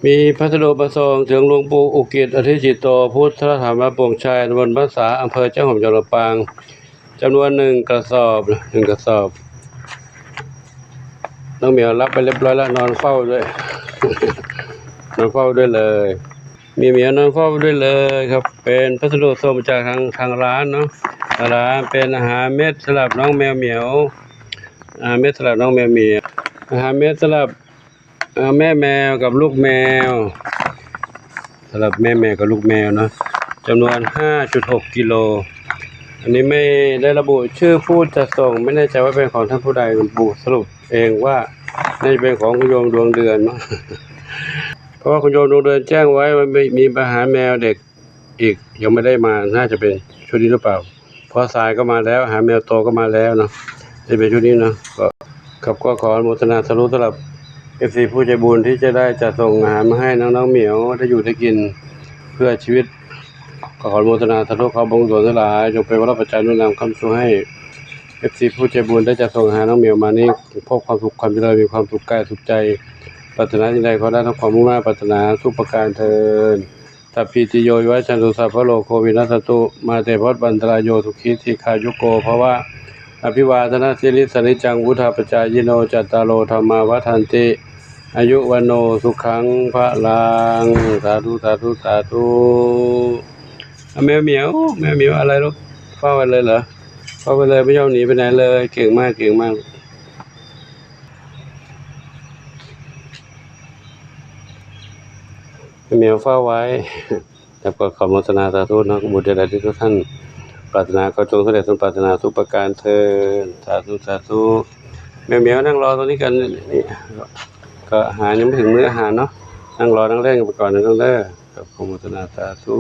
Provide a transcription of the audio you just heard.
มีพัสดุประสงค์ถึงหลวงปู่อุกิจอธิจิตโตพุทธธรรมโปร่งชัยตำบลบ้านสาอำเภอเจ้าหอมจังหวัดลำปางจำนวน1 กระสอบ1 กระสอบน้องเหมียวรับไปเรียบร้อยแล้วนอนเฝ้าด้วย นอนเฝ้าด้วยเลยมีเหมียวนอนเฝ้าด้วยเลยครับเป็นพัสดุส่งมาจากทางร้านเนาะร้านเป็นอาหารเม็ดสำหรับน้องแมวเหมียวอาหารเม็ดสำหรับน้องแมวเหมียวอาหารเม็ดสำหรับแม่แมวกับลูกแมวสำหรับแม่แมวกับลูกแมวเนาะจำนวน 5.6 กิโลอันนี้ไม่ได้ระบุชื่อผู้จัดส่งไม่แน่ใจว่าเป็นของท่านผู้ใดระบุสรุปเองว่าน่าจะเป็นของคุณโยมดวงเดือนเนาะ เพราะว่าคุณโยมดวงเดือนแจ้งไว้ว่ามีปัญหาแมวเด็กอีกยังไม่ได้มาน่าจะเป็นชุดนี้หรือเปล่าพอสายก็มาแล้วหาแมวโตก็มาแล้วเนาะจะเป็นชุดนี้เนาะก็ขออนุโมทนาสาธุสำหรับ FC ผู้ใจบุญที่จะได้จัดส่งอาหารมาให้น้องๆเหมียวได้อยู่ได้กินเพื่อชีวิตขออนุโมทนาสาธุเขาบงสวนทั้งหลายจงเป็นวรปัจจัยนุนนำคำสู้ให้ FC ผู้ใจบุญได้จัดส่งอาหารน้องเหมียวมานี้พบความสุขความเจริญมีความสุขกายสุขใจปรารถนาสิ่งใดขอได้ทั้งความมุ่งมั่นปรารถนาทุกประการเทอญสัพพิติโยวิวัชชันตุสัพพะโลกโควินัสตุมาเตภวัฏบันตรายโยสุขีทีคายุโกภวะอภิวาทนาสิริสนิจังวุธาปจายโนจัตตารโลธรรมาวัฏันติอายุวันโนสุขังพระลังสาธุสาธุสาธุแมวเหมียวอะไรลูกเฝ้าไปเลยเหรอเฝ้าไปเลยไม่ยอมหนีไปไหนเลยเก่งมากเหมียวเฝ้าไว้แล้วก็ขออนุโมทนาสาธุนะบุตรใดที่ทุกท่านปรารถนาก็จงสำเร็จสมปรารถนาทุกประการเทินสาธุเหมียวนั่งรอตรงนี้กันนี่ก็อาหารยังไม่ถึงมื้ออาหารเนาะนั่งรอนั่งเล่นกันไปก่อนนะน้องเด้อขออนุโมทนาสาธุ